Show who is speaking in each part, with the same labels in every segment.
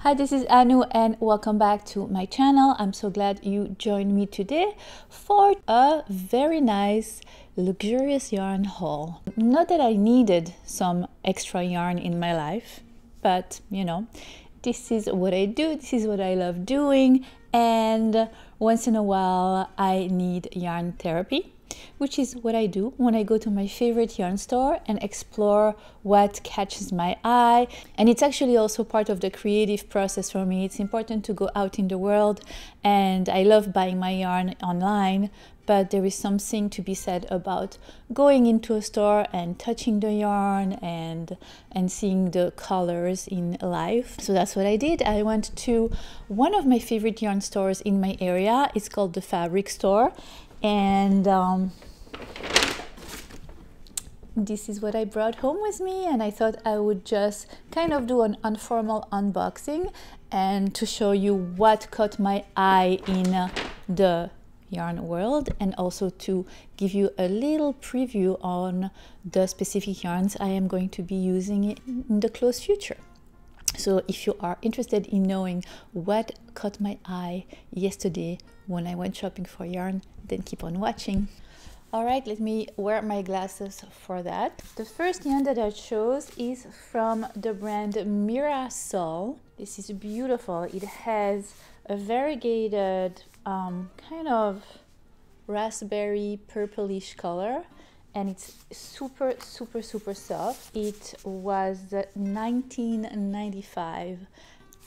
Speaker 1: Hi, this is Anu and welcome back to my channel. I'm so glad you joined me today for a very nice luxurious yarn haul. Not that I needed some extra yarn in my life, but you know, this is what I do, this is what I love doing, and once in a while I need yarn therapy, which is what I do when I go to my favorite yarn store and explore what catches my eye. And it's actually also part of the creative process for me. It's important to go out in the world, and I love buying my yarn online, but there is something to be said about going into a store and touching the yarn and seeing the colors in life. So that's what I did. I went to one of my favorite yarn stores in my area. It's called the Fabric Store. And this is what I brought home with me, and I thought I would just kind of do an informal unboxing and to show you what caught my eye in the yarn world, and also to give you a little preview on the specific yarns I am going to be using in the close future. So if you are interested in knowing what caught my eye yesterday when I went shopping for yarn, then keep on watching. All right, let me wear my glasses for that. The first yarn that I chose is from the brand Mirasol. This is beautiful. It has a variegated kind of raspberry purplish color, and it's super soft. It was $19.95.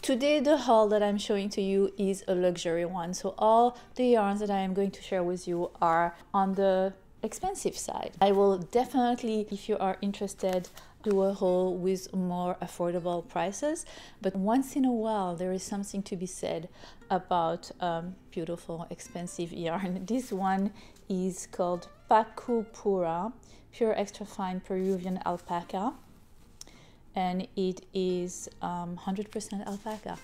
Speaker 1: Today the haul that I'm showing to you is a luxury one, so all the yarns that I am going to share with you are on the expensive side. I will definitely, if you are interested, do a haul with more affordable prices, but once in a while there is something to be said about beautiful expensive yarn. This one is called Pacu Pura, pure extra fine Peruvian alpaca, and it is 100% alpaca,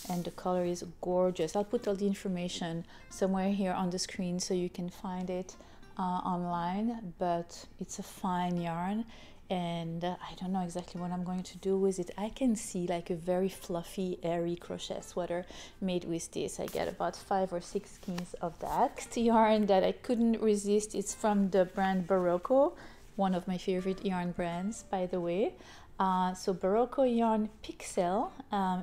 Speaker 1: and the color is gorgeous. I'll put all the information somewhere here on the screen so you can find it online, but it's a fine yarn, and I don't know exactly what I'm going to do with it. I can see like a very fluffy, airy crochet sweater made with this. I get about 5 or 6 skeins of that. Next yarn that I couldn't resist is from the brand Berroco, one of my favorite yarn brands, by the way. So Berroco yarn Pixel,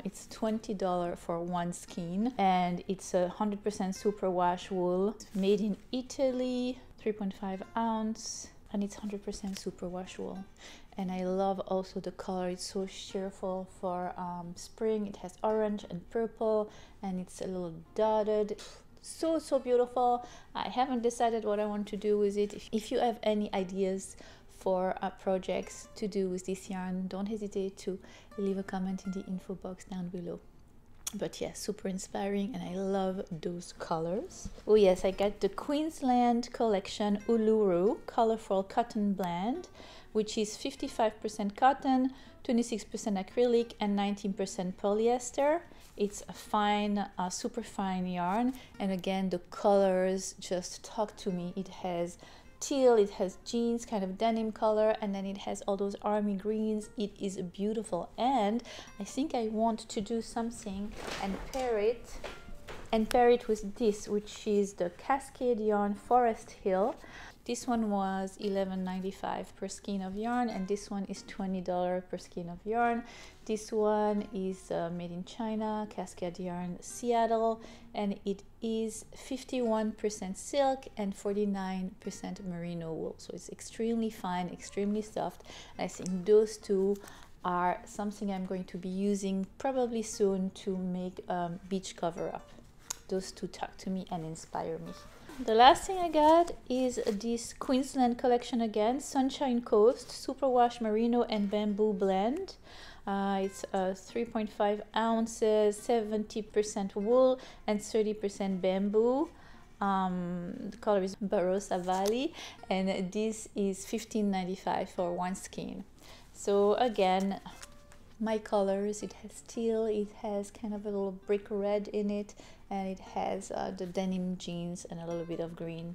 Speaker 1: it's $20 for 1 skein, and it's a 100% superwash wool, made in Italy, 3.5 ounce, and it's 100% superwash wool. And I love also the color. It's so cheerful for spring. It has orange and purple, and it's a little dotted. So beautiful. I haven't decided what I want to do with it. If you have any ideas for projects to do with this yarn, don't hesitate to leave a comment in the info box down below. But yeah, super inspiring, and I love those colors. Oh yes, I got the Queensland collection Uluru colorful cotton blend, which is 55% cotton, 26% acrylic, and 19% polyester. It's a fine, super fine yarn, and again the colors just talk to me. It has teal, it has jeans, kind of denim color, and then it has all those army greens. It is beautiful, and I think I want to do something and pair it with this, which is the Cascade yarn Forest Hill. This one was $11.95 per skein of yarn, and this one is $20 per skein of yarn. This one is made in China, Cascade yarn Seattle, and it is 51% silk and 49% merino wool. So it's extremely fine, extremely soft. I think those two are something I'm going to be using probably soon to make beach cover up. Those two talk to me and inspire me. The last thing I got is this Queensland collection again, Sunshine Coast Superwash Merino and Bamboo Blend. It's 3.5 ounces, 70% wool and 30% bamboo. The color is Barossa Valley, and this is $15.95 for 1 skein. So again, my colors, it has teal, it has kind of a little brick red in it, and it has the denim jeans and a little bit of green.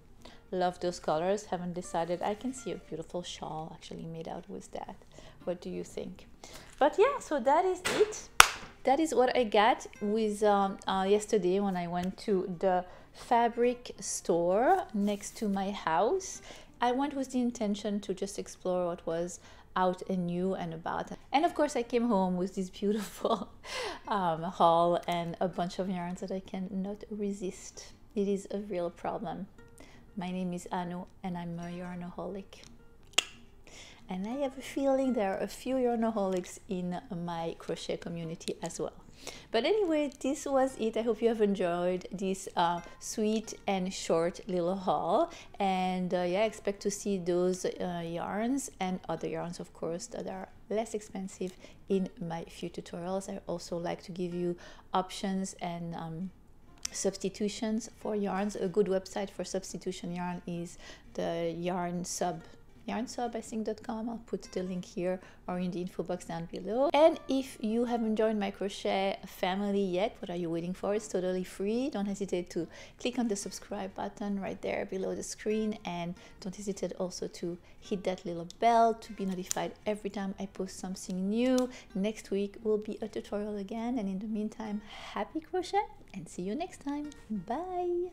Speaker 1: Love those colors. Haven't decided. I can see a beautiful shawl actually made out with that. What do you think? But yeah, so that is it. that is what I got with yesterday when I went to the fabric store next to my house. I went with the intention to just explore what was out and new and about. And of course I came home with this beautiful haul and a bunch of yarns that I cannot resist. It is a real problem. My name is Anu and I'm a yarnaholic. And I have a feeling there are a few yarnaholics in my crochet community as well. But anyway, this was it. I hope you have enjoyed this sweet and short little haul. And yeah, expect to see those yarns and other yarns, of course, that are less expensive in my few tutorials. I also like to give you options and substitutions for yarns. A good website for substitution yarn is the yarnsub, I think.com. I'll put the link here or in the info box down below. And if you haven't joined my crochet family yet, what are you waiting for? It's totally free. Don't hesitate to click on the subscribe button right there below the screen, and don't hesitate also to hit that little bell to be notified every time I post something new. Next week will be a tutorial again, and in the meantime, happy crochet and see you next time. Bye.